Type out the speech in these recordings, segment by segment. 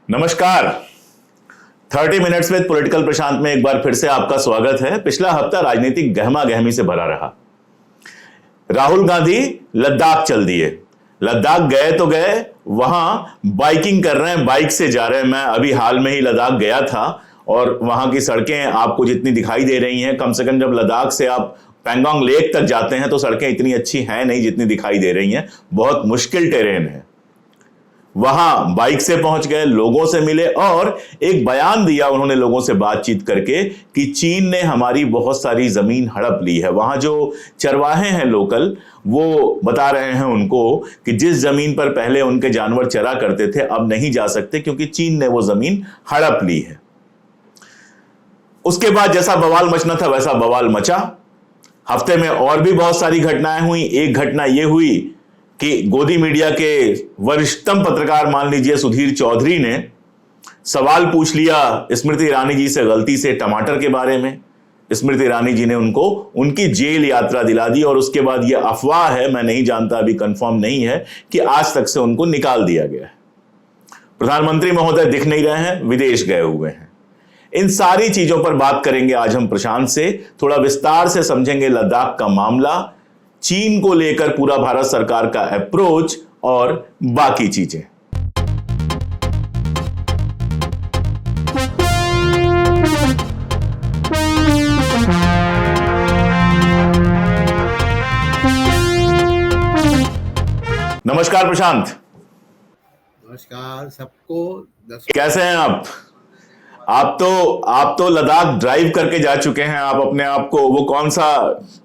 नमस्कार। 30 minutes with political प्रशांत में एक बार फिर से आपका स्वागत है। पिछला हफ्ता राजनीतिक गहमा गहमी से भरा रहा। राहुल गांधी लद्दाख चल दिए। लद्दाख गए तो गए, वहां बाइकिंग कर रहे हैं, बाइक से जा रहे हैं। मैं अभी हाल में ही लद्दाख गया था और वहां की सड़कें आपको जितनी दिखाई दे रही हैं, कम से कम जब लद्दाख से आप पैंगोंग लेक तक जाते हैं तो सड़कें इतनी अच्छी हैं नहीं जितनी दिखाई दे रही हैं। बहुत मुश्किल टेरेन है। वहां बाइक से पहुंच गए, लोगों से मिले और एक बयान दिया उन्होंने लोगों से बातचीत करके कि चीन ने हमारी बहुत सारी जमीन हड़प ली है। वहां जो चरवाहे हैं लोकल, वो बता रहे हैं उनको कि जिस जमीन पर पहले उनके जानवर चरा करते थे अब नहीं जा सकते क्योंकि चीन ने वो जमीन हड़प ली है। उसके बाद जैसा बवाल मचना था वैसा बवाल मचा। हफ्ते में और भी बहुत सारी घटनाएं हुई। एक घटना यह हुई कि गोदी मीडिया के वरिष्ठतम पत्रकार मान लीजिए सुधीर चौधरी ने सवाल पूछ लिया स्मृति ईरानी जी से गलती से टमाटर के बारे में। स्मृति ईरानी जी ने उनको उनकी जेल यात्रा दिला दी और उसके बाद यह अफवाह है, मैं नहीं जानता, अभी कंफर्म नहीं है, कि आज तक से उनको निकाल दिया गया है। प्रधानमंत्री महोदय दिख नहीं रहे हैं, विदेश गए हुए हैं। इन सारी चीजों पर बात करेंगे आज हम प्रशांत से। थोड़ा विस्तार से समझेंगे लद्दाख का मामला, चीन को लेकर पूरा भारत सरकार का अप्रोच और बाकी चीजें। नमस्कार प्रशांत। नमस्कार सबको। कैसे हैं आप? आप तो लद्दाख ड्राइव करके जा चुके हैं। आप अपने आप को वो कौन सा,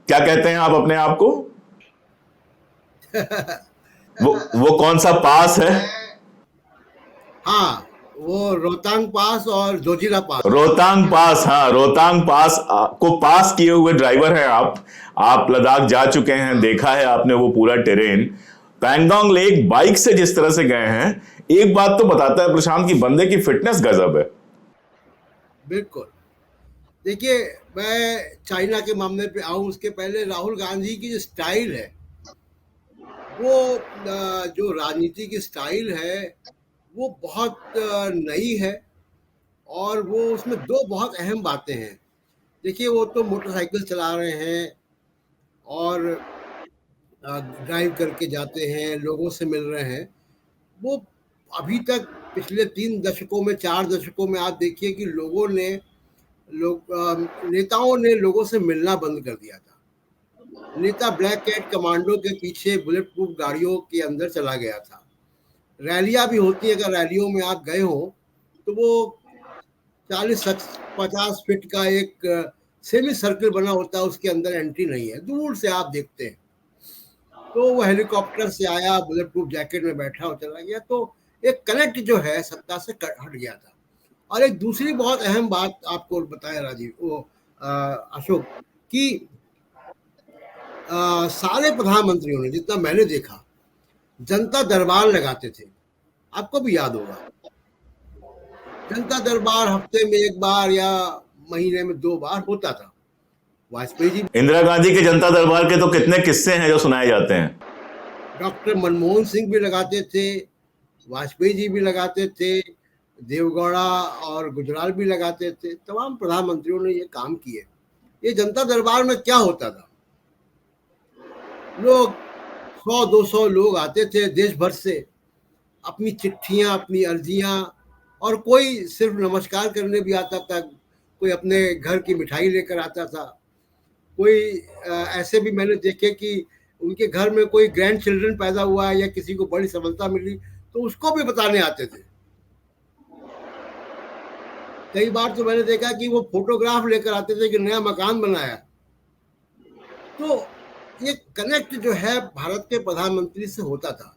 क्या कहते हैं आप अपने आप को? वो कौन सा पास है? हाँ, वो रोहतांग पास और जोजिला पास। रोहतांग पास, हाँ, रोहतांग पास को पास किए हुए ड्राइवर हैं आप लद्दाख जा चुके हैं, देखा है आपने वो पूरा टेरेन। पैंगोंग लेक बाइक से जिस तरह से गए हैं, एक बात तो बताता है प्रशांत की बंदे की फिटनेस गजब है। बिल्कुल। देखिए, मैं चाइना के मामले पे आऊं उसके पहले राहुल गांधी की जो स्टाइल है, वो जो राजनीति की स्टाइल है वो बहुत नई है और वो उसमें दो बहुत अहम बातें हैं। देखिए, वो तो मोटरसाइकिल चला रहे हैं और ड्राइव करके जाते हैं, लोगों से मिल रहे हैं। वो अभी तक पिछले 3 दशकों में, 4 दशकों में आप देखिए कि नेताओं ने लोगों से मिलना बंद कर दिया था। नेता ब्लैक कैट कमांडो के पीछे बुलेट प्रूफ गाड़ियों के अंदर चला गया था। रैलियां भी होती है, अगर रैलियों में आप गए हो तो वो 40-50 फीट का एक सेमी सर्कल बना होता है, उसके अंदर एंट्री नहीं है, दूर से आप देखते हैं। तो वो हेलीकॉप्टर से आया, बुलेट प्रूफ जैकेट में बैठा और चला गया। तो एक कनेक्ट जो है सत्ता से हट गया था। और एक दूसरी बहुत अहम बात आपको बताया अशोक, कि सारे प्रधानमंत्रियों ने, जितना मैंने देखा, जनता दरबार लगाते थे। आपको भी याद होगा, जनता दरबार हफ्ते में एक बार या महीने में 2 बार होता था। वाजपेयी जी, इंदिरा गांधी के जनता दरबार के तो कितने किस्से हैं जो सुनाए जाते हैं। डॉक्टर मनमोहन सिंह भी लगाते थे, वाजपेयी जी भी लगाते थे, देवगौड़ा और गुजराल भी लगाते थे। तमाम प्रधानमंत्रियों ने ये काम किए। ये जनता दरबार में क्या होता था, लोग 100-200 लोग आते थे देश भर से, अपनी चिट्ठियां, अपनी अर्जियां, और कोई सिर्फ नमस्कार करने भी आता था, कोई अपने घर की मिठाई लेकर आता था, कोई ऐसे भी मैंने देखे कि उनके घर में कोई ग्रैंड चिल्ड्रन पैदा हुआ है या किसी को बड़ी सफलता मिली तो उसको भी बताने आते थे। कई बार तो मैंने देखा कि वो फोटोग्राफ लेकर आते थे कि नया मकान बनाया। तो ये कनेक्ट जो है भारत के प्रधानमंत्री से होता था।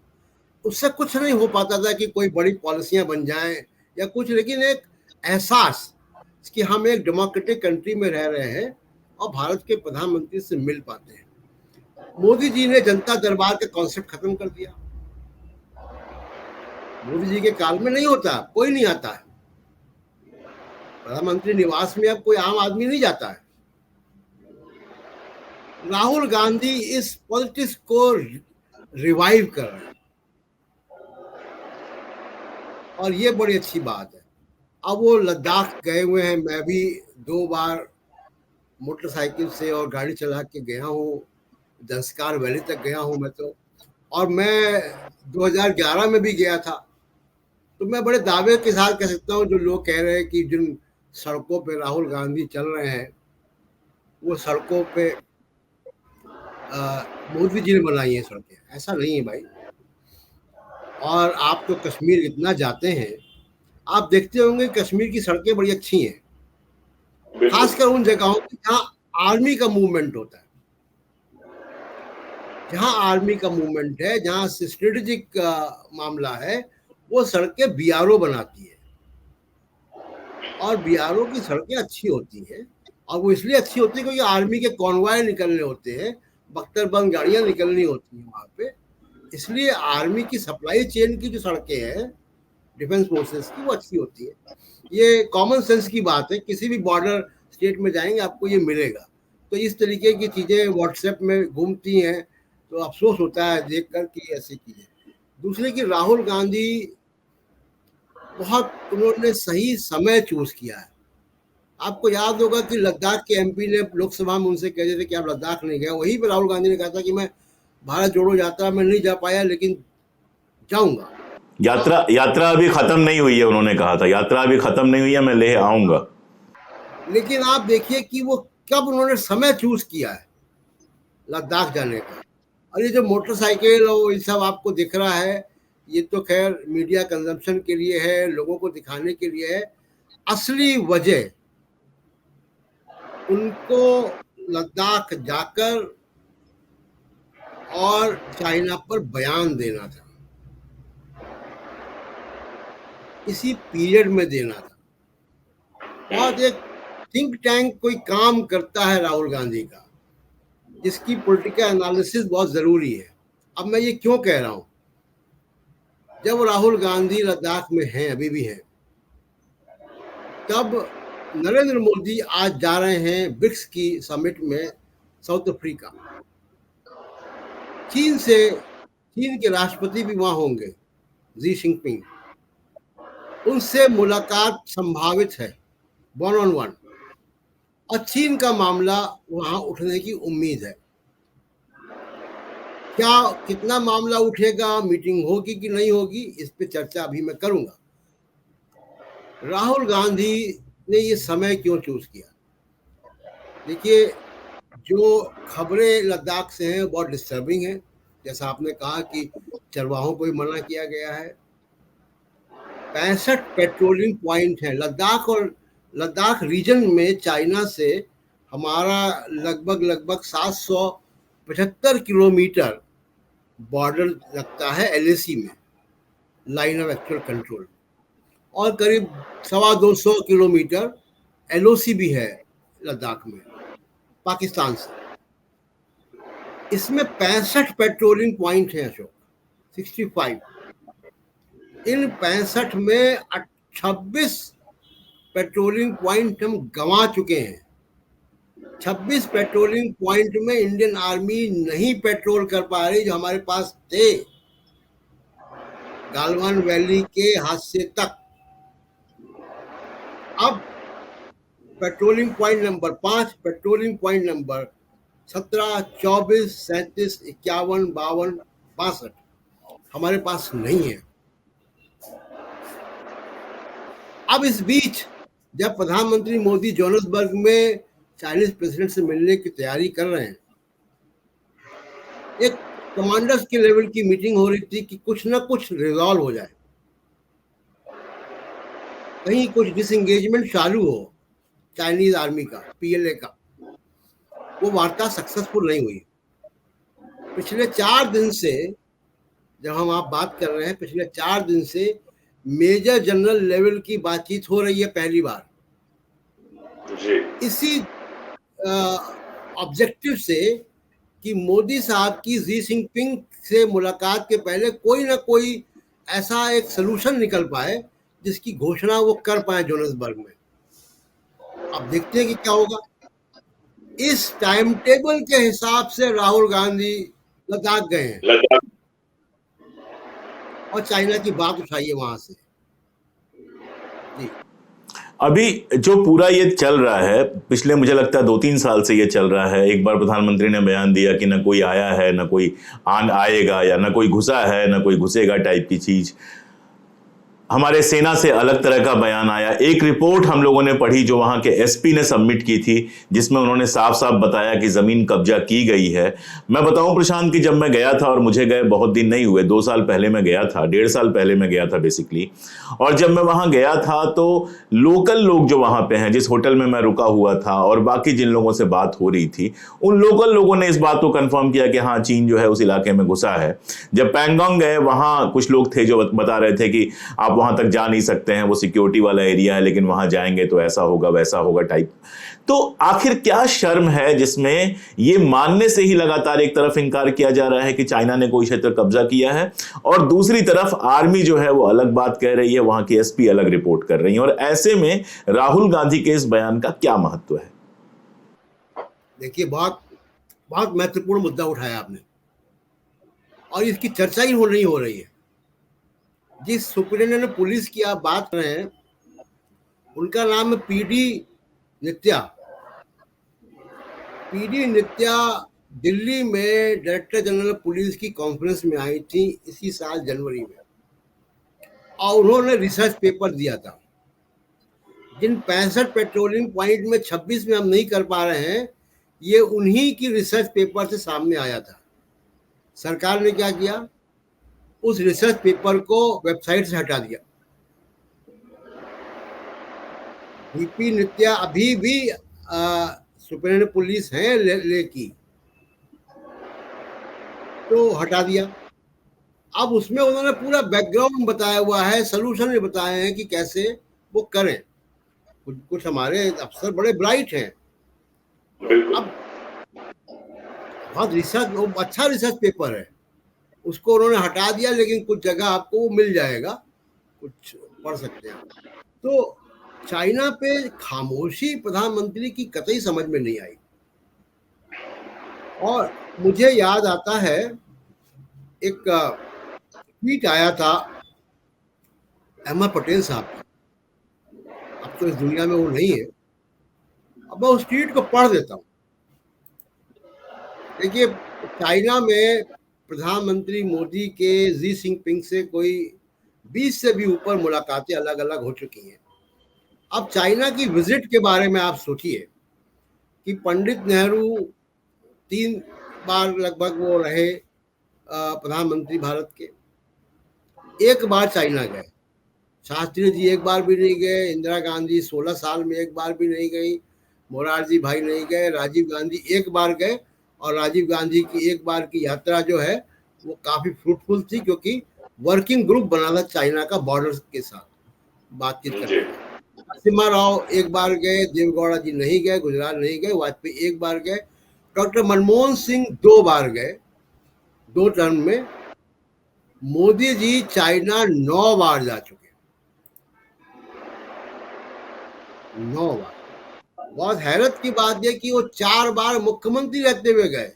उससे कुछ नहीं हो पाता था कि कोई बड़ी पॉलिसियां बन जाएं या कुछ, लेकिन एक एहसास कि हम एक डेमोक्रेटिक कंट्री में रह रहे हैं और भारत के प्रधानमंत्री से मिल पाते हैं। मोदी जी ने जनता दरबार का कॉन्सेप्ट खत्म कर दिया। मोदी जी के काल में नहीं होता, कोई नहीं आता है। प्रधानमंत्री निवास में अब कोई आम आदमी नहीं जाता है। राहुल गांधी इस पॉलिटिक्स को रिवाइव कर रहे हैं और ये बड़ी अच्छी बात है। अब वो लद्दाख गए हुए हैं, मैं भी 2 बार मोटरसाइकिल से और गाड़ी चला के गया हूँ, धंसकार वैली तक गया हूँ मैं तो, और मैं 2011 में भी गया था। तो मैं बड़े दावे के साथ कह सकता हूँ, जो लोग कह रहे हैं कि जिन सड़कों पे राहुल गांधी चल रहे हैं वो सड़कों पे मोदी जी ने बनाई है सड़कें, ऐसा नहीं है भाई। और आप तो कश्मीर इतना जाते हैं, आप देखते होंगे कश्मीर की सड़कें बड़ी अच्छी हैं, खासकर उन जगहों पे जहाँ आर्मी का मूवमेंट होता है, जहाँ आर्मी का मूवमेंट है, जहाँ स्ट्रेटेजिक मामला है, वो सड़कें बीआरओ बनाती है। और बीआरओ की सड़कें अच्छी होती हैं, और वो इसलिए अच्छी होती है क्योंकि आर्मी के कॉन्वॉय निकलने होते हैं, बख्तरबंद गाड़ियां निकलनी होती हैं वहाँ पे, इसलिए आर्मी की सप्लाई चेन की जो सड़कें हैं डिफेंस फोर्सेस की, वो अच्छी होती है। ये कॉमन सेंस की बात है, किसी भी बॉर्डर स्टेट में जाएंगे आपको ये मिलेगा। तो इस तरीके की चीज़ें व्हाट्सएप में घूमती हैं, तो अफसोस होता है देख कर कि ऐसी चीज़ें। दूसरे की राहुल गांधी बहुत उन्होंने सही समय चूज किया है। आपको याद होगा कि लद्दाख के एमपी ने लोकसभा में उनसे कह रहे थे कि आप लद्दाख नहीं गए, वहीं पर राहुल गांधी ने कहा था कि मैं भारत जोड़ो यात्रा में नहीं जा पाया लेकिन जाऊंगा। यात्रा अभी खत्म नहीं हुई है, उन्होंने कहा था यात्रा अभी खत्म नहीं हुई है, मैं लेह आऊंगा। लेकिन आप देखिए कि वो कब उन्होंने समय चूज किया है लद्दाख जाने का। और ये जो मोटरसाइकिल और ये सब आपको दिख रहा है, ये तो खैर मीडिया कंजम्पशन के लिए है, लोगों को दिखाने के लिए है। असली वजह उनको लद्दाख जाकर और चाइना पर बयान देना था, इसी पीरियड में देना था। और एक थिंक टैंक कोई काम करता है राहुल गांधी का, जिसकी पॉलिटिकल एनालिसिस बहुत जरूरी है। अब मैं ये क्यों कह रहा हूं, जब राहुल गांधी लद्दाख में हैं, अभी भी हैं, तब नरेंद्र मोदी आज जा रहे हैं ब्रिक्स की समिट में साउथ अफ्रीका। चीन के राष्ट्रपति भी वहां होंगे, जी जिनपिंग, उनसे मुलाकात संभावित है 1-on-1, और चीन का मामला वहां उठने की उम्मीद है। क्या कितना मामला उठेगा, मीटिंग होगी कि नहीं होगी, इस पे चर्चा अभी मैं करूंगा। राहुल गांधी ने ये समय क्यों चूज किया? देखिए, जो खबरें लद्दाख से हैं बहुत डिस्टर्बिंग है। जैसा आपने कहा कि चरवाहों को भी मना किया गया है। 65 पेट्रोलिंग पॉइंट है लद्दाख, और लद्दाख रीजन में चाइना से हमारा लगभग 775 किलोमीटर बॉर्डर लगता है LAC में, लाइन ऑफ एक्चुअल कंट्रोल, और करीब 225 किलोमीटर LOC भी है लद्दाख में पाकिस्तान से। इसमें 65 पेट्रोलिंग पॉइंट है अशोक, 65। इन 65 में 26 पेट्रोलिंग पॉइंट हम गंवा चुके हैं। 26 पेट्रोलिंग पॉइंट में इंडियन आर्मी नहीं पेट्रोल कर पा रही, जो हमारे पास थे गालवान वैली के हादसे तक। अब patrolling point number 5, patrolling point number 17, 24, 37, 51, 52, 62 हमारे पास नहीं है। अब इस बीच जब प्रधानमंत्री मोदी जोहान्सबर्ग में चाइनीज प्रेसिडेंट से मिलने की तैयारी कर रहे हैं, एक कमांडर्स के लेवल की मीटिंग हो रही थी कि कुछ ना कुछ रिजॉल्व हो जाए, कहीं कुछ डिसएंगेजमेंट चालू हो चाइनीज आर्मी का, PLA का। वो वार्ता सक्सेसफुल नहीं हुई। पिछले 4 दिन से, जब हम आप बात कर रहे हैं, पिछले 4 दिन से मेजर जनरल लेवल की बातचीत हो रही है पहली बार जी। इसी ऑब्जेक्टिव से कि मोदी साहब की जी जिनपिंग से मुलाकात के पहले कोई ना कोई ऐसा एक सलूशन निकल पाए जिसकी घोषणा वो कर पाए जोहान्सबर्ग में। अब देखते हैं कि क्या होगा। इस टाइम टेबल के हिसाब से राहुल गांधी लद्दाख गए हैं और चाइना की बात उठाई है वहां से। जी। अभी जो पूरा ये चल रहा है, पिछले मुझे लगता है 2-3 साल से ये चल रहा है। एक बार प्रधानमंत्री ने बयान दिया कि न कोई आया है, न कोई आएगा, या न कोई घुसा है, न कोई घुसेगा टाइप की चीज। हमारे सेना से अलग तरह का बयान आया। एक रिपोर्ट हम लोगों ने पढ़ी जो वहां के एसपी ने सबमिट की थी, जिसमें उन्होंने साफ साफ बताया कि जमीन कब्जा की गई है। मैं बताऊं प्रशांत कि जब मैं गया था, और मुझे गए बहुत दिन नहीं हुए, 2 साल पहले मैं गया था, 1.5 साल पहले मैं गया था बेसिकली। और जब मैं वहां गया था तो लोकल लोग जो वहां पे हैं, जिस होटल में मैं रुका हुआ था, और बाकी जिन लोगों से बात हो रही थी, उन लोकल लोगों ने इस बात को कंफर्म किया कि हाँ, चीन जो है उस इलाके में घुसा है। जब पैंगोंग गए, वहां कुछ लोग थे जो बता रहे थे कि आप वहां तक जा नहीं सकते हैं, वो सिक्योरिटी वाला एरिया है, लेकिन वहां जाएंगे तो ऐसा होगा वैसा होगा टाइप। तो आखिर क्या शर्म है जिसमें ये मानने से ही लगातार एक तरफ इनकार किया जा रहा है कि चाइना ने कोई क्षेत्र कब्जा किया है, और दूसरी तरफ आर्मी जो है वो अलग बात कह रही है, वहां की एसपी अलग रिपोर्ट कर रही है। और ऐसे में राहुल गांधी के इस बयान का क्या महत्व है? देखिए, बहुत बहुत महत्वपूर्ण मुद्दा उठाया आपने, और इसकी चर्चा ही नहीं हो रही है। जिस सुप्रिंटेंडेंट पुलिस की आप बात कर रहे हैं, उनका नाम है पीडी नित्या। पीडी नित्या दिल्ली में डायरेक्टर जनरल पुलिस की कॉन्फ्रेंस में आई थी इसी साल जनवरी में, और उन्होंने रिसर्च पेपर दिया था। जिन 65 पेट्रोलिंग पॉइंट में 26 में हम नहीं कर पा रहे हैं, ये उन्हीं की रिसर्च पेपर से सामने आया था। सरकार ने क्या किया, उस रिसर्च पेपर को वेबसाइट से हटा दिया। वीपी नित्या अभी भी सुप्रीम पुलिस है लेकी, तो हटा दिया। अब उसमें उन्होंने पूरा बैकग्राउंड बताया हुआ है, सोल्यूशन भी बताए हैं कि कैसे वो करें। कुछ हमारे अफसर बड़े ब्राइट हैं। अब बहुत रिसर्च, अच्छा रिसर्च पेपर है, उसको उन्होंने हटा दिया, लेकिन कुछ जगह आपको वो मिल जाएगा, कुछ पढ़ सकते हैं। तो चाइना पे खामोशी प्रधानमंत्री की कतई समझ में नहीं आई। और मुझे याद आता है, एक ट्वीट आया था अहमद पटेल साहब का। अब तो इस दुनिया में वो नहीं है, अब मैं उस ट्वीट को पढ़ देता हूँ। देखिए, चाइना में प्रधानमंत्री मोदी के जी जिनपिंग से कोई 20 से भी ऊपर मुलाकातें अलग अलग हो चुकी हैं। अब चाइना की विजिट के बारे में आप सोचिए कि पंडित नेहरू 3 बार लगभग वो रहे प्रधानमंत्री भारत के। एक बार चाइना गए, शास्त्री जी एक बार भी नहीं गए, इंदिरा गांधी 16 साल में एक बार भी नहीं गई, मोरारजी भाई नहीं गए, राजीव गांधी एक बार गए। और राजीव गांधी की एक बार की यात्रा जो है वो काफी फ्रूटफुल थी, क्योंकि वर्किंग ग्रुप बना था चाइना का बॉर्डर के साथ बातचीत करने का। नरसिम्हा राव एक बार गए, देवगौड़ा जी नहीं गए, गुजरात नहीं गए, वाजपेयी एक बार गए, डॉक्टर मनमोहन सिंह 2 बार गए 2 टर्म में। मोदी जी चाइना 9 बार जा चुके, 9 बार। बहुत हैरत की बात यह कि वो 4 बार मुख्यमंत्री रहते हुए गए।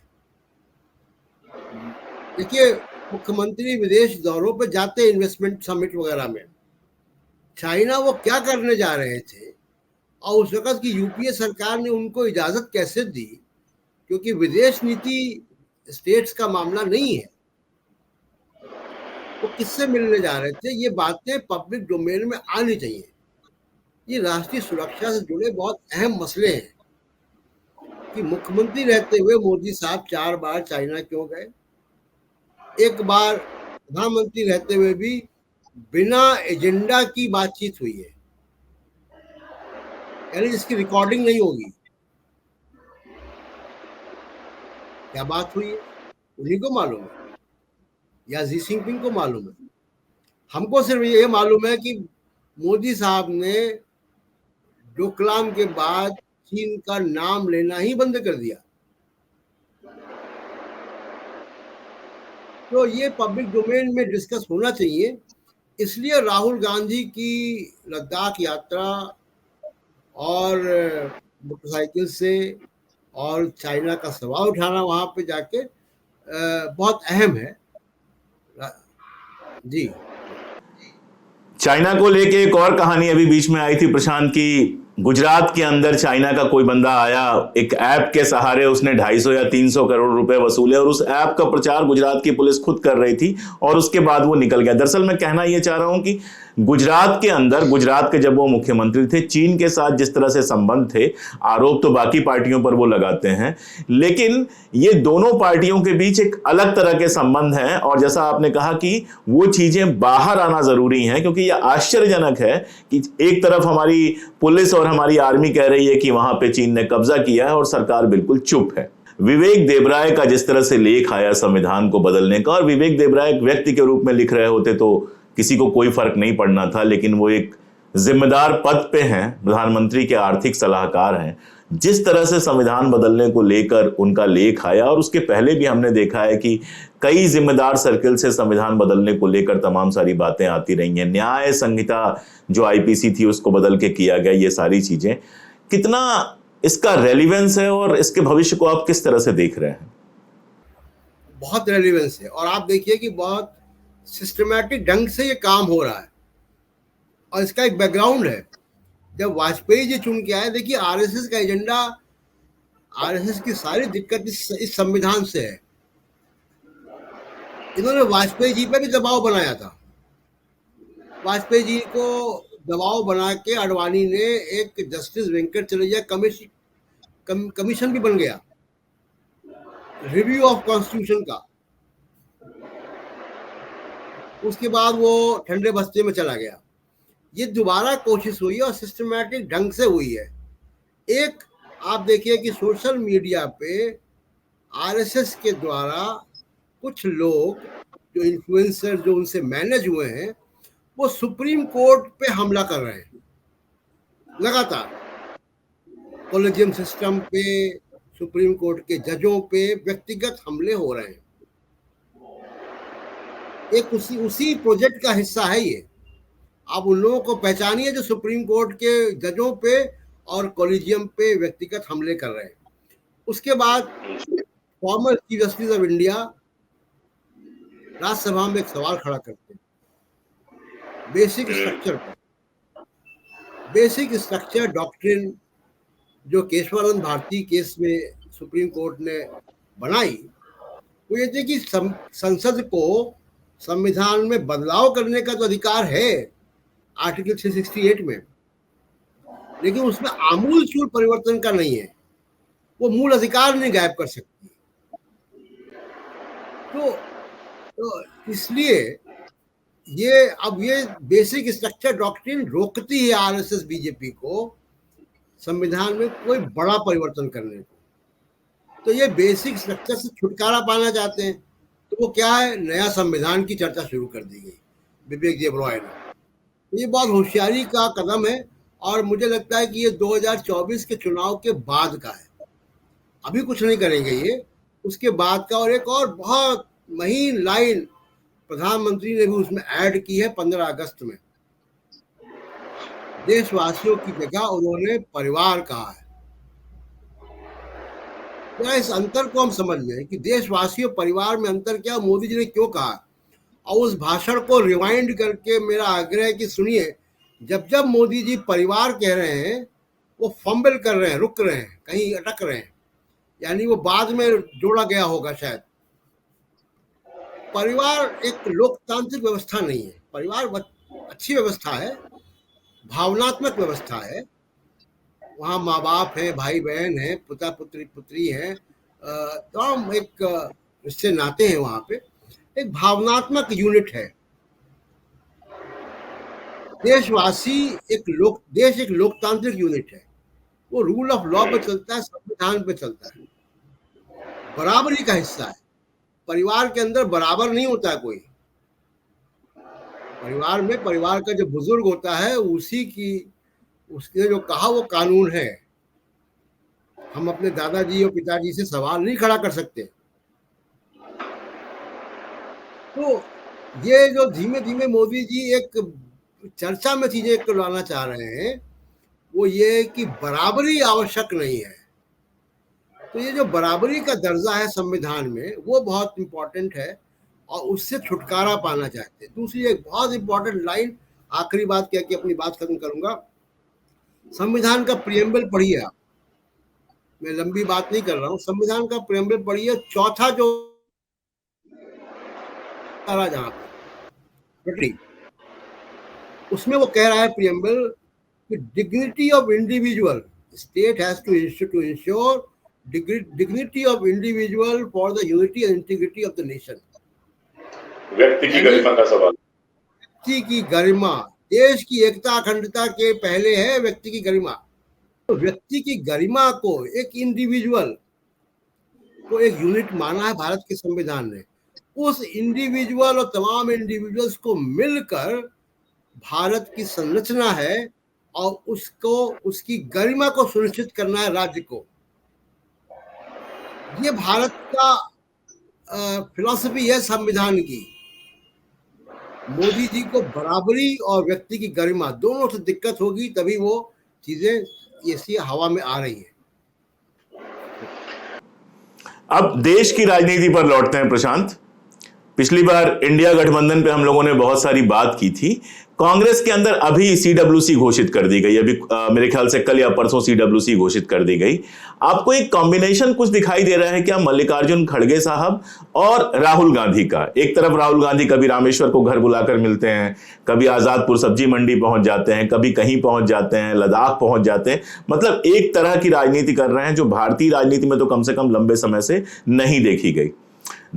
देखिए, मुख्यमंत्री विदेश दौरों पर जाते, इन्वेस्टमेंट समिट वगैरह में। चाइना वो क्या करने जा रहे थे, और उस वक्त की यूपीए सरकार ने उनको इजाजत कैसे दी, क्योंकि विदेश नीति स्टेट्स का मामला नहीं है। वो किससे मिलने जा रहे थे, ये बातें पब्लिक डोमेन में आनी चाहिए। ये राष्ट्रीय सुरक्षा से जुड़े बहुत अहम मसले हैं कि मुख्यमंत्री रहते हुए मोदी साहब 4 बार चाइना क्यों गए। एक बार प्रधानमंत्री रहते हुए भी बिना एजेंडा की बातचीत हुई है, यानी जिसकी रिकॉर्डिंग नहीं होगी। क्या बात हुई है उन्हीं को मालूम है, या जी जिनपिंग को मालूम है। हमको सिर्फ ये मालूम है कि मोदी साहब ने डोकलाम के बाद चीन का नाम लेना ही बंद कर दिया। तो ये पब्लिक डोमेन में डिस्कस होना चाहिए। इसलिए राहुल गांधी की लद्दाख यात्रा और मोटरसाइकिल से और चाइना का सवाल उठाना वहां पे जाके बहुत अहम है। जी। चाइना को लेके एक और कहानी अभी बीच में आई थी प्रशांत की। गुजरात के अंदर चाइना का कोई बंदा आया, एक ऐप के सहारे उसने 250 या 300 करोड़ रुपए वसूले और उस ऐप का प्रचार गुजरात की पुलिस खुद कर रही थी और उसके बाद वो निकल गया। दरअसल मैं कहना यह चाह रहा हूं कि गुजरात के अंदर, गुजरात के जब वो मुख्यमंत्री थे, चीन के साथ जिस तरह से संबंध थे, आरोप तो बाकी पार्टियों पर वो लगाते हैं, लेकिन ये दोनों पार्टियों के बीच एक अलग तरह के संबंध हैं। और जैसा आपने कहा कि वो चीजें बाहर आना जरूरी है, क्योंकि ये आश्चर्यजनक है कि एक तरफ हमारी पुलिस और हमारी आर्मी कह रही है कि वहां पे चीन ने कब्जा किया है और सरकार बिल्कुल चुप है। विवेक देबराय का जिस तरह से लेख आया संविधान को बदलने का, और विवेक देबराय एक व्यक्ति के रूप में लिख रहे होते तो किसी को कोई फर्क नहीं पड़ना था, लेकिन वो एक जिम्मेदार पद पे हैं, प्रधानमंत्री के आर्थिक सलाहकार हैं। जिस तरह से संविधान बदलने को लेकर उनका लेख आया, और उसके पहले भी हमने देखा है कि कई जिम्मेदार सर्किल से संविधान बदलने को लेकर तमाम सारी बातें आती रही हैं। न्याय संहिता जो आईपीसी थी उसको बदल के किया गया, ये सारी चीजें, कितना इसका रेलिवेंस है और इसके भविष्य को आप किस तरह से देख रहे हैं? बहुत रेलिवेंस है, और आप देखिए कि बहुत सिस्टमैटिक ढंग से ये काम हो रहा है, और इसका एक बैकग्राउंड है। जब वाजपेयी जी चुन के आए, देखिए आरएसएस का एजेंडा, आरएसएस की सारी दिक्कत इस संविधान से है। इन्होंने वाजपेयी जी पे भी दबाव बनाया था। वाजपेयी जी को दबाव बना के आडवाणी ने एक जस्टिस वेंकटचलैया कमीशन भी बन गया, रिव्यू ऑफ कॉन्स्टिट्यूशन का। उसके बाद वो ठंडे बस्ते में चला गया। ये दोबारा कोशिश हुई और सिस्टमैटिक ढंग से हुई है। एक आप देखिए कि सोशल मीडिया पे आरएसएस के द्वारा कुछ लोग जो इन्फ्लुएंसर जो उनसे मैनेज हुए हैं, वो सुप्रीम कोर्ट पे हमला कर रहे हैं लगातार। कॉलेजियम सिस्टम पे, सुप्रीम कोर्ट के जजों पे व्यक्तिगत हमले हो रहे हैं। एक उसी प्रोजेक्ट का हिस्सा है ये। आप उन लोगों को पहचानिए जो सुप्रीम कोर्ट के जजों पे और कॉलेजियम पे व्यक्तिगत हमले कर रहे हैं। उसके बाद former chief justice of India Rajya Sabha में एक सवाल खड़ा करते हैं बेसिक स्ट्रक्चर पर। बेसिक स्ट्रक्चर डॉक्ट्रिन जो केशवानंद भारती केस में सुप्रीम कोर्ट ने बनाई, वो ये थी कि संसद को संविधान में बदलाव करने का तो अधिकार है आर्टिकल 368 में, लेकिन उसमें आमूलचूल परिवर्तन का नहीं है। वो मूल अधिकार नहीं गायब कर सकती। तो इसलिए ये बेसिक स्ट्रक्चर डॉक्ट्रिन रोकती है आरएसएस बीजेपी को संविधान में कोई बड़ा परिवर्तन करने को। तो ये बेसिक स्ट्रक्चर से छुटकारा पाना चाहते हैं, तो वो क्या है, नया संविधान की चर्चा शुरू कर दी गई विवेक देबरॉय ने। ये बहुत होशियारी का कदम है, और मुझे लगता है कि ये 2024 के चुनाव के बाद का है। अभी कुछ नहीं करेंगे ये, उसके बाद का। और एक और बहुत महीन लाइन प्रधानमंत्री ने भी उसमें ऐड की है 15 अगस्त में। देशवासियों की जगह उन्होंने परिवार कहा है। तो इस अंतर को हम समझ लें कि देशवासियों परिवार में अंतर क्या, मोदी जी ने क्यों कहा। और उस भाषण को रिवाइंड करके मेरा आग्रह है कि सुनिए, जब जब मोदी जी परिवार कह रहे हैं, वो फंबल कर रहे हैं, रुक रहे हैं, कहीं अटक रहे हैं, यानी वो बाद में जोड़ा गया होगा शायद। परिवार एक लोकतांत्रिक व्यवस्था नहीं है। परिवार अच्छी व्यवस्था है, भावनात्मक व्यवस्था है। वहाँ माँ बाप है, भाई बहन है, पिता पुत्री है, तमाम एक रिश्ते नाते हैं वहाँ पे। एक भावनात्मक यूनिट है। देश एक लोकतांत्रिक यूनिट है। वो रूल ऑफ लॉ पे चलता है, संविधान पे चलता है, बराबरी का हिस्सा है। परिवार के अंदर बराबर नहीं होता है कोई। परिवार में परिवार का जो बुजुर्ग होता है उसने जो कहा वो कानून है। हम अपने दादाजी और पिताजी से सवाल नहीं खड़ा कर सकते। तो ये जो धीमे धीमे मोदी जी एक चर्चा में चीजें लाना चाह रहे हैं, वो ये कि बराबरी आवश्यक नहीं है। तो ये जो बराबरी का दर्जा है संविधान में, वो बहुत इंपॉर्टेंट है, और उससे छुटकारा पाना चाहते हैं। दूसरी एक बहुत इंपॉर्टेंट लाइन आखिरी बात कह के अपनी बात खत्म करूंगा। संविधान का प्रियम्बल पढ़िए आप, मैं लंबी बात नहीं कर रहा हूँ, संविधान का प्रियम्बल पढ़िए, चौथा जो जहां पे उसमें वो कह रहा है प्रियम्बल कि dignity of individual, state has to ensure dignity of individual for the unity and integrity of the nation। व्यक्ति की गरिमा का सवाल, व्यक्ति की गरिमा, देश की एकता अखंडता के पहले है व्यक्ति की गरिमा। तो व्यक्ति की गरिमा को, एक इंडिविजुअल को एक यूनिट माना है भारत के संविधान ने। उस इंडिविजुअल और तमाम इंडिविजुअल्स को मिलकर भारत की संरचना है और उसको, उसकी गरिमा को सुनिश्चित करना है राज्य को। ये भारत का फिलॉसफी है संविधान की। मोदी जी को बराबरी और व्यक्ति की गरिमा दोनों से दिक्कत होगी, तभी वो चीजें ऐसी हवा में आ रही है। अब देश की राजनीति पर लौटते हैं प्रशांत। पिछली बार इंडिया गठबंधन पे हम लोगों ने बहुत सारी बात की थी। कांग्रेस के अंदर अभी सीडब्ल्यूसी घोषित कर दी गई, अभी मेरे ख्याल से कल या परसों सीडब्ल्यूसी घोषित कर दी गई। आपको एक कॉम्बिनेशन कुछ दिखाई दे रहा है क्या मल्लिकार्जुन खड़गे साहब और राहुल गांधी का? एक तरफ राहुल गांधी कभी रामेश्वर को घर बुलाकर मिलते हैं, कभी आजादपुर सब्जी मंडी पहुंच जाते हैं, कभी कहीं पहुंच जाते हैं, लद्दाख पहुंच जाते हैं। मतलब एक तरह की राजनीति कर रहे हैं जो भारतीय राजनीति में तो कम से कम लंबे समय से नहीं देखी गई।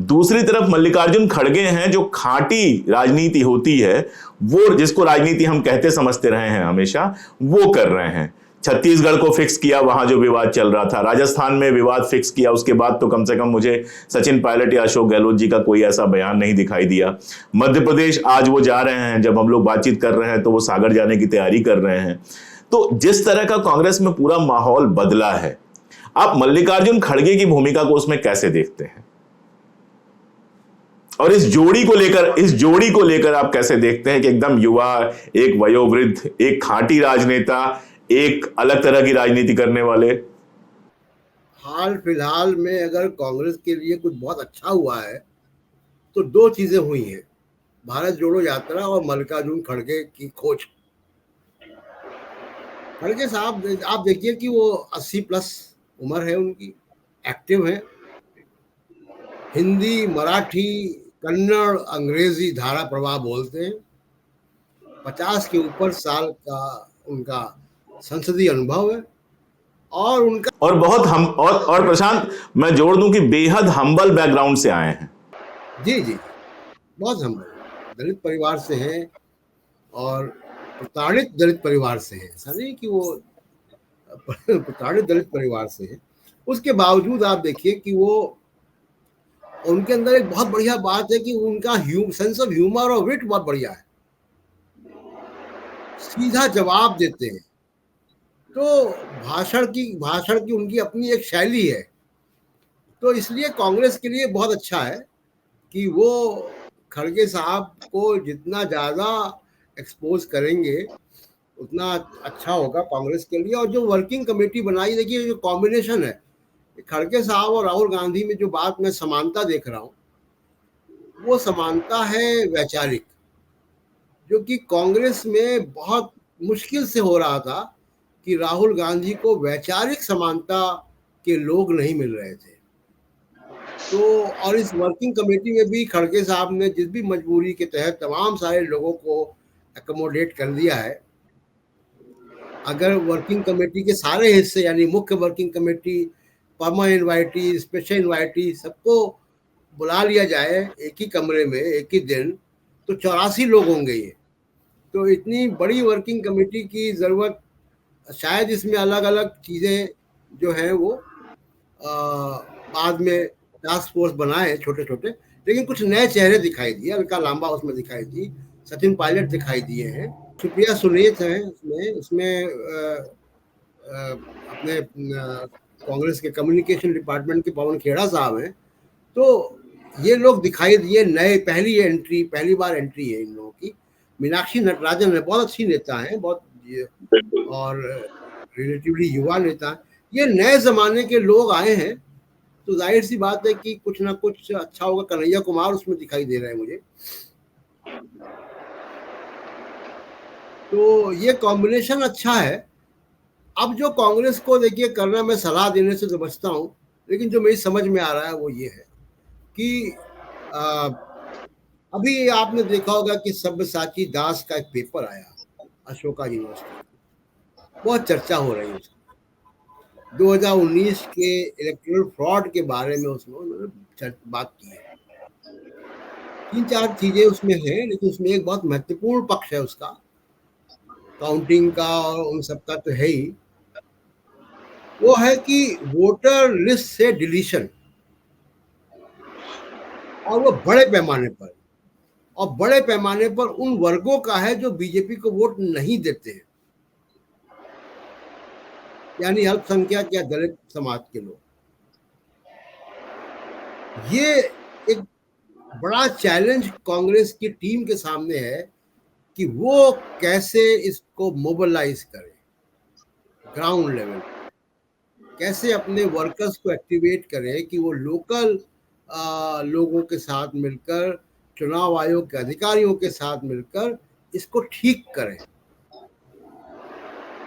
दूसरी तरफ मल्लिकार्जुन खड़गे हैं जो खांटी राजनीति होती है, वो जिसको राजनीति हम कहते समझते रहे हैं हमेशा, वो कर रहे हैं। छत्तीसगढ़ को फिक्स किया, वहां जो विवाद चल रहा था, राजस्थान में विवाद फिक्स किया, उसके बाद तो कम से कम मुझे सचिन पायलट या अशोक गहलोत जी का कोई ऐसा बयान नहीं दिखाई दिया। मध्य प्रदेश आज वो जा रहे हैं, जब हम लोग बातचीत कर रहे हैं तो वो सागर जाने की तैयारी कर रहे हैं। तो जिस तरह का कांग्रेस में पूरा माहौल बदला है, आप मल्लिकार्जुन खड़गे की भूमिका को उसमें कैसे देखते हैं? और इस जोड़ी को लेकर आप कैसे देखते हैं कि एकदम युवा, एक वयोवृद्ध, एक खांटी राजनेता, एक अलग तरह की राजनीति करने वाले? हाल फिलहाल में अगर कांग्रेस के लिए कुछ बहुत अच्छा हुआ है तो दो चीजें हुई हैं, भारत जोड़ो यात्रा और मल्लिकार्जुन खड़गे की खोज। खड़गे साहब आप देखिए कि वो 80 प्लस उम्र है उनकी, एक्टिव है, हिंदी, मराठी, कन्नड़, अंग्रेजी धारा प्रवाह बोलते हैं, 50 के ऊपर साल का उनका संसदीय अनुभव है और उनका और बहुत हम और प्रशांत मैं जोड़ दूं कि बेहद हम्बल बैकग्राउंड से आए हैं। जी जी, बहुत हम्बल, दलित परिवार से हैं और प्रताड़ित दलित परिवार से हैं, ऐसा नहीं कि वो प्रताड़ित दलित परिवार से हैं। उसके बावजूद आप देखिए कि वो, उनके अंदर एक बहुत बढ़िया बात है कि उनका सेंस ऑफ ह्यूमर और विट बहुत बढ़िया है, सीधा जवाब देते हैं। तो भाषण की उनकी अपनी एक शैली है। तो इसलिए कांग्रेस के लिए बहुत अच्छा है कि वो खड़गे साहब को जितना ज़्यादा एक्सपोज करेंगे उतना अच्छा होगा कांग्रेस के लिए। और जो वर्किंग कमेटी बनाई, देखिए जो कॉम्बिनेशन है खड़गे साहब और राहुल गांधी में, जो बात मैं समानता देख रहा हूँ वो समानता है वैचारिक, जो कि कांग्रेस में बहुत मुश्किल से हो रहा था कि राहुल गांधी को वैचारिक समानता के लोग नहीं मिल रहे थे। तो और इस वर्किंग कमेटी में भी खड़गे साहब ने जिस भी मजबूरी के तहत तमाम सारे लोगों को अकोमोडेट कर दिया है। अगर वर्किंग कमेटी के सारे हिस्से, यानी मुख्य working committee, permanent invitee, special invitee, सबको बुला लिया जाए एक ही कमरे में एक ही दिन, तो 84 लोग होंगे ये। तो इतनी बड़ी वर्किंग कमेटी की ज़रूरत, शायद इसमें अलग अलग चीज़ें जो हैं वो बाद में टास्क फोर्स बनाए छोटे छोटे, लेकिन कुछ नए चेहरे दिखाई दिए। अलका लांबा उसमें दिखाई दी, सचिन पायलट दिखाई दिए हैं, सुप्रिया सुलेथ हैं उसमें अपने कांग्रेस के कम्युनिकेशन डिपार्टमेंट के पवन खेड़ा साहब हैं। तो ये लोग दिखाई दिए नए, पहली बार एंट्री है इन लोगों की। मीनाक्षी नटराजन है, बहुत अच्छी नेता हैं, बहुत और रिलेटिवली युवा नेता हैं। ये नए जमाने के लोग आए हैं, तो जाहिर सी बात है कि कुछ ना कुछ अच्छा होगा। कन्हैया कुमार उसमें दिखाई दे रहा है मुझे। तो ये कॉम्बिनेशन अच्छा है। अब जो कांग्रेस को देखिए करना, मैं सलाह देने से तो बचता हूँ, लेकिन जो मेरी समझ में आ रहा है वो ये है कि आ, अभी आपने देखा होगा कि सब्यसाची दास का एक पेपर आया अशोका यूनिवर्सिटी, बहुत चर्चा हो रही है उसकी। 2019 के इलेक्टोरल फ्रॉड के बारे में उसमें उन्होंने बात की है। 3-4 चीजें उसमें हैं, लेकिन उसमें एक बहुत महत्वपूर्ण पक्ष है उसका, काउंटिंग का और उन सब का तो है ही, वो है कि वोटर लिस्ट से डिलीशन, और वो बड़े पैमाने पर, और बड़े पैमाने पर उन वर्गों का है जो बीजेपी को वोट नहीं देते हैं, यानी अल्पसंख्यक या दलित समाज के लोग। ये एक बड़ा चैलेंज कांग्रेस की टीम के सामने है कि वो कैसे इसको मोबिलाइज करे, ग्राउंड लेवल कैसे अपने वर्कर्स को एक्टिवेट करे कि वो लोकल लोगों के साथ मिलकर, चुनाव आयोग के अधिकारियों के साथ मिलकर इसको ठीक करें,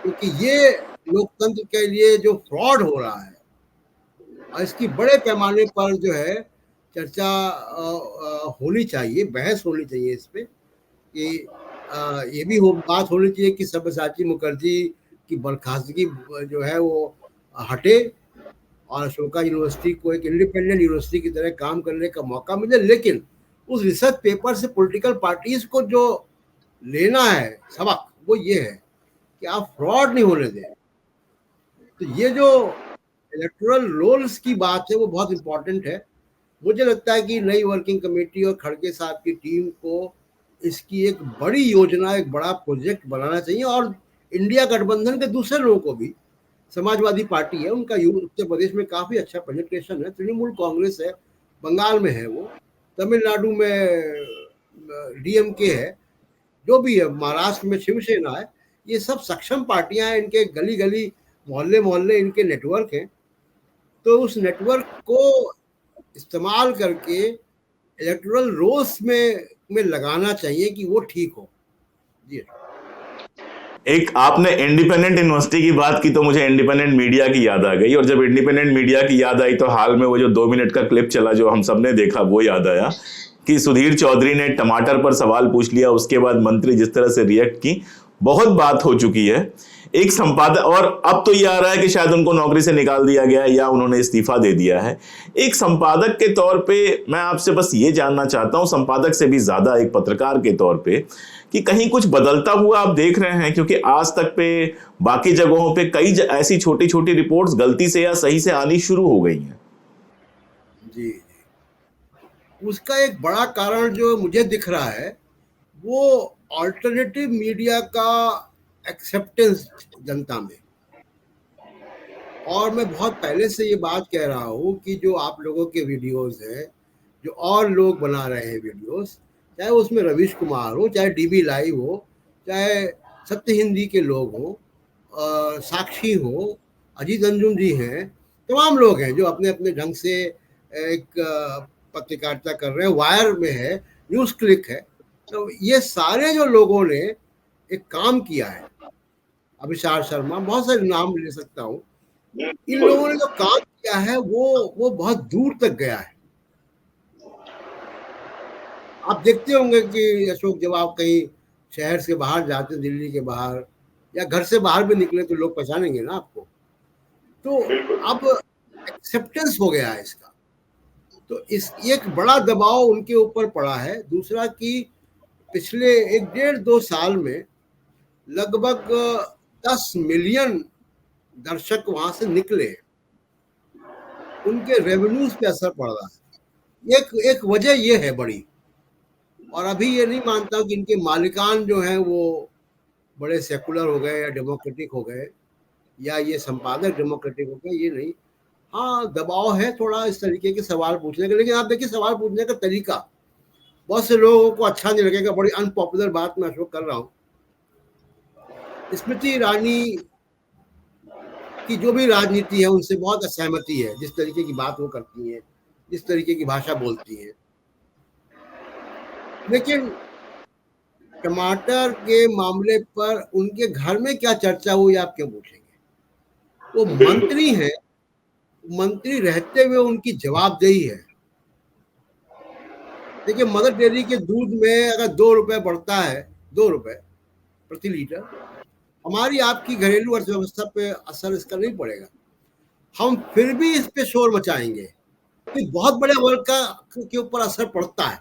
क्योंकि ये लोकतंत्र के लिए जो फ्रॉड हो रहा है और इसकी बड़े पैमाने पर जो है चर्चा होनी चाहिए, बहस होनी चाहिए इस पे कि ये भी बात होनी चाहिए कि सब्यसाची मुखर्जी की बर्खास्तगी जो है वो हटे और अशोका यूनिवर्सिटी को एक इंडिपेंडेंट यूनिवर्सिटी की तरह काम करने का मौका मिले। लेकिन उस रिसर्च पेपर से पॉलिटिकल पार्टीज को जो लेना है सबक, वो ये है कि आप फ्रॉड नहीं होने दें। तो ये जो इलेक्टोरल रोल्स की बात है वो बहुत इंपॉर्टेंट है। मुझे लगता है कि नई वर्किंग कमेटी और खड़गे साहब की टीम को इसकी एक बड़ी योजना, एक बड़ा प्रोजेक्ट बनाना चाहिए, और इंडिया गठबंधन के दूसरे लोगों को भी, समाजवादी पार्टी है, उनका उत्तर प्रदेश में काफी अच्छा पेनिट्रेशन है, तृणमूल कांग्रेस है, बंगाल में है, वो तमिलनाडु में डीएमके है, जो भी है, महाराष्ट्र में शिवसेना है, ये सब सक्षम पार्टियां हैं, इनके गली गली मोहल्ले मोहल्ले इनके नेटवर्क हैं। तो उस नेटवर्क को इस्तेमाल करके इलेक्टोरल रोल्स में लगाना चाहिए कि वो ठीक हो। जी, एक आपने इंडिपेंडेंट यूनिवर्सिटी की बात की तो मुझे इंडिपेंडेंट मीडिया की याद आ गई, और जब इंडिपेंडेंट मीडिया की याद आई तो हाल में वो जो 2 मिनट का क्लिप चला जो हम सबने देखा, वो याद आया कि सुधीर चौधरी ने टमाटर पर सवाल पूछ लिया, उसके बाद मंत्री जिस तरह से रिएक्ट की, बहुत बात हो चुकी है। एक संपादक, और अब तो ये आ रहा है कि शायद उनको नौकरी से निकाल दिया गया है या उन्होंने इस्तीफा दे दिया है। एक संपादक के तौर पे मैं आपसे बस ये जानना चाहता हूं, संपादक से भी ज्यादा एक पत्रकार के तौर पे, कि कहीं कुछ बदलता हुआ आप देख रहे हैं? क्योंकि आज तक पे बाकी जगहों पे कई ऐसी छोटी छोटी रिपोर्ट्स गलती से या सही से आनी शुरू हो गई हैं। जी जी, उसका एक बड़ा कारण जो मुझे दिख रहा है वो ऑल्टरनेटिव मीडिया का एक्सेप्टेंस जनता में। और मैं बहुत पहले से ये बात कह रहा हूँ कि जो आप लोगों के वीडियोस हैं, जो और लोग बना रहे हैं वीडियोस, चाहे उसमें रवीश कुमार हो, चाहे डीबी लाइव हो, चाहे सत्य हिंदी के लोग हों, साक्षी हो, अजीत अंजुम जी हैं, तमाम लोग हैं जो अपने अपने ढंग से एक पत्रकारिता कर रहे हैं, वायर में है, न्यूज़ क्लिक है। तो ये सारे जो लोगों ने एक काम किया है, अभिसार शर्मा, बहुत सारे नाम ले सकता हूँ, इन लोगों ने जो काम किया है वो बहुत दूर तक गया है। आप देखते होंगे कि अशोक, जब आप कहीं शहर से बाहर जाते, दिल्ली के बाहर या घर से बाहर भी निकले तो लोग पहचानेंगे ना आपको। तो अब एक्सेप्टेंस हो गया है इसका, तो इस एक बड़ा दबाव उनके ऊपर पड़ा है। दूसरा कि पिछले 1-1.5-2 साल में लगभग 10 मिलियन दर्शक वहां से निकले, उनके रेवेन्यूज पे असर पड़ रहा है। एक वजह ये है बड़ी, और अभी ये नहीं मानता कि इनके मालिकान जो हैं वो बड़े सेकुलर हो गए या डेमोक्रेटिक हो गए, या ये संपादक डेमोक्रेटिक हो गए, ये नहीं। हाँ, दबाव है थोड़ा इस तरीके के सवाल पूछने का, लेकिन आप देखिए सवाल पूछने का तरीका बहुत से लोगों को अच्छा नहीं लगेगा। बड़ी अनपॉपुलर बात मैं अशोक कर रहा हूँ, स्मृति ईरानी की जो भी राजनीति है उनसे बहुत असहमति है, जिस तरीके की बात वो करती हैं, जिस तरीके की भाषा बोलती हैं। लेकिन टमाटर के मामले पर उनके घर में क्या चर्चा हुई आप क्यों पूछेंगे? वो मंत्री हैं, मंत्री रहते हुए उनकी जवाबदेही है। देखिए, मदर डेयरी के दूध में अगर 2 रुपए बढ़ता है, 2 रुपए प्रति लीटर, हमारी आपकी घरेलू अर्थव्यवस्था पे असर इसका नहीं पड़ेगा। हम फिर भी इस पे शोर मचाएंगे कि बहुत बड़े वर्ग के ऊपर असर पड़ता है।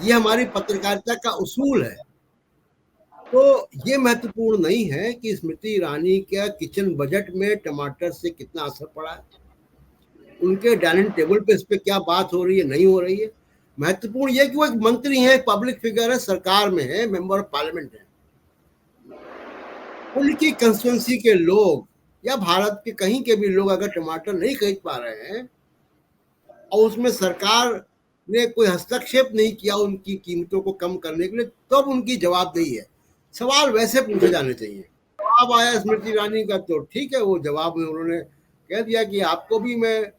ये हमारी पत्रकारिता का उसूल है। तो ये महत्वपूर्ण नहीं है कि स्मृति ईरानी के किचन बजट में टमाटर से कितना असर पड़ा है, उनके डाइनिंग टेबल पे इस पे क्या बात हो रही है, नहीं हो रही है। महत्वपूर्ण यह कि वो एक मंत्री है, एक पब्लिक फिगर है, सरकार में है, मेंबर ऑफ पार्लियामेंट है। उनकी कंस्टिट्यूंसी के लोग या भारत के कहीं के भी लोग अगर टमाटर नहीं खरीद पा रहे हैं और उसमें सरकार ने कोई हस्तक्षेप नहीं किया उनकी कीमतों को कम करने के लिए, तब उनकी जवाबदेही है। सवाल वैसे पूछे जाने चाहिए। जवाब आया स्मृति ईरानी का तो ठीक है, वो जवाब में उन्होंने कह दिया कि आपको भी मैं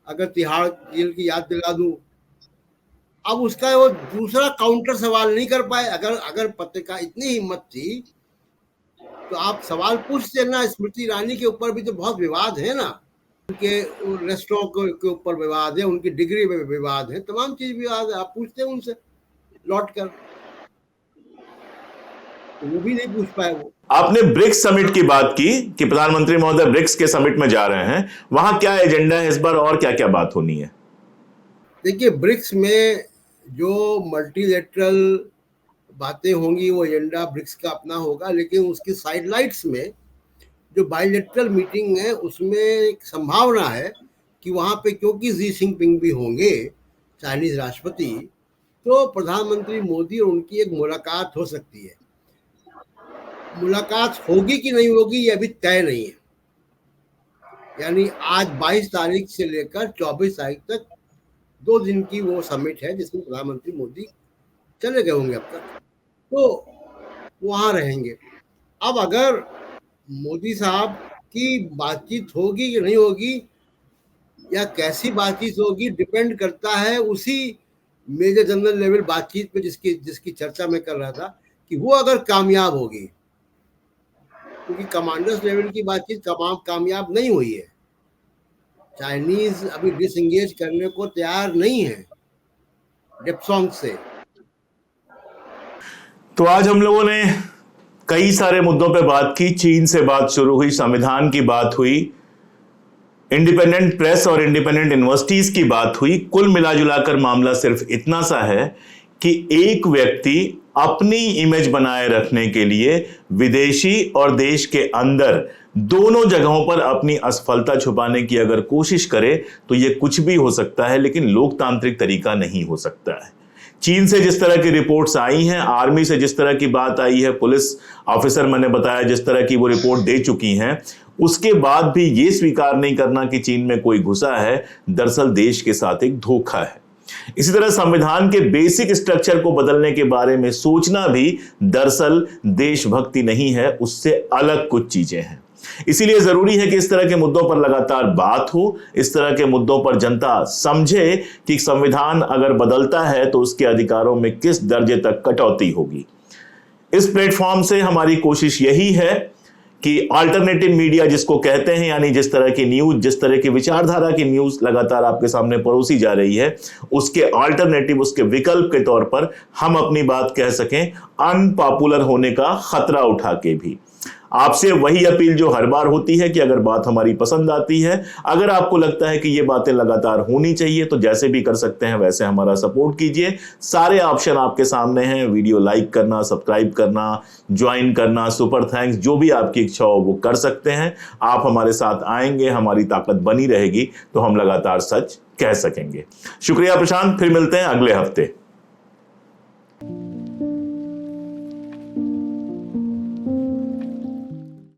अगर तिहाड़ जेल की याद दिला दूं। अब उसका वो दूसरा काउंटर सवाल नहीं कर पाए। अगर पत्रकार इतनी हिम्मत थी तो आप सवाल पूछते ना। स्मृति ईरानी के ऊपर भी तो बहुत विवाद है ना, उनके रेस्टोरेंट के ऊपर विवाद है, उनकी डिग्री में विवाद है, तमाम चीज विवाद है। आप पूछते हैं उनसे लौट कर, तो वो भी नहीं पूछ पाए। वो आपने ब्रिक्स समिट की बात की कि प्रधानमंत्री महोदय ब्रिक्स के समिट में जा रहे हैं, वहां क्या एजेंडा है इस बार और क्या क्या बात होनी है? देखिए, ब्रिक्स में जो मल्टीलेटरल बातें होंगी वो एजेंडा ब्रिक्स का अपना होगा, लेकिन उसकी साइडलाइट्स में जो बायलैटरल मीटिंग है उसमें एक संभावना है कि वहां पे क्योंकि जी जिनपिंग भी होंगे, चाइनीज राष्ट्रपति, तो प्रधानमंत्री मोदी और उनकी एक मुलाकात हो सकती है। मुलाकात होगी कि नहीं होगी ये अभी तय नहीं है। यानी आज 22 तारीख से लेकर 24 तारीख तक 2 दिन की वो समिट है जिसमें प्रधानमंत्री मोदी चले गए होंगे अब तक, तो वहां रहेंगे। अब अगर मोदी साहब की बातचीत होगी कि नहीं होगी या कैसी बातचीत होगी, डिपेंड करता है उसी मेजर जनरल लेवल बातचीत पे जिसकी चर्चा मैं कर रहा था कि वो अगर कामयाब होगी, क्योंकि कमांडर्स लेवल की बातचीत कामयाब नहीं हुई है। चाइनीज अभी डिसएंगेज करने को तैयार नहीं है डेप्सोंग से। तो आज हम लोगों ने कई सारे मुद्दों पे बात की। चीन से बात शुरू हुई, संविधान की बात हुई, इंडिपेंडेंट प्रेस और इंडिपेंडेंट यूनिवर्सिटीज की बात हुई। कुल मिलाजुलाकर मामला सिर्फ इतना सा है कि एक व्यक्ति अपनी इमेज बनाए रखने के लिए विदेशी और देश के अंदर दोनों जगहों पर अपनी असफलता छुपाने की अगर कोशिश करे तो यह कुछ भी हो सकता है, लेकिन लोकतांत्रिक तरीका नहीं हो सकता है। चीन से जिस तरह की रिपोर्ट्स आई हैं, आर्मी से जिस तरह की बात आई है, पुलिस ऑफिसर मैंने बताया जिस तरह की वो रिपोर्ट दे चुकी हैं, उसके बाद भी ये स्वीकार नहीं करना कि चीन में कोई घुसा है, दरअसल देश के साथ एक धोखा है। इसी तरह संविधान के बेसिक स्ट्रक्चर को बदलने के बारे में सोचना भी दरअसल देशभक्ति नहीं है, उससे अलग कुछ चीजें हैं। इसीलिए जरूरी है कि इस तरह के मुद्दों पर लगातार बात हो, इस तरह के मुद्दों पर जनता समझे कि संविधान अगर बदलता है तो उसके अधिकारों में किस दर्जे तक कटौती होगी। इस प्लेटफॉर्म से हमारी कोशिश यही है कि अल्टरनेटिव मीडिया जिसको कहते हैं, यानी जिस तरह की न्यूज, जिस तरह की विचारधारा की न्यूज लगातार आपके सामने परोसी जा रही है, उसके अल्टरनेटिव, उसके विकल्प के तौर पर हम अपनी बात कह सकें, अनपॉपुलर होने का खतरा उठा के भी। आपसे वही अपील जो हर बार होती है कि अगर बात हमारी पसंद आती है, अगर आपको लगता है कि ये बातें लगातार होनी चाहिए, तो जैसे भी कर सकते हैं वैसे हमारा सपोर्ट कीजिए। सारे ऑप्शन आपके सामने हैं, वीडियो लाइक करना, सब्सक्राइब करना, ज्वाइन करना, सुपर थैंक्स, जो भी आपकी इच्छा हो वो कर सकते हैं। आप हमारे साथ आएंगे, हमारी ताकत बनी रहेगी तो हम लगातार सच कह सकेंगे। शुक्रिया प्रशांत, फिर मिलते हैं अगले हफ्ते।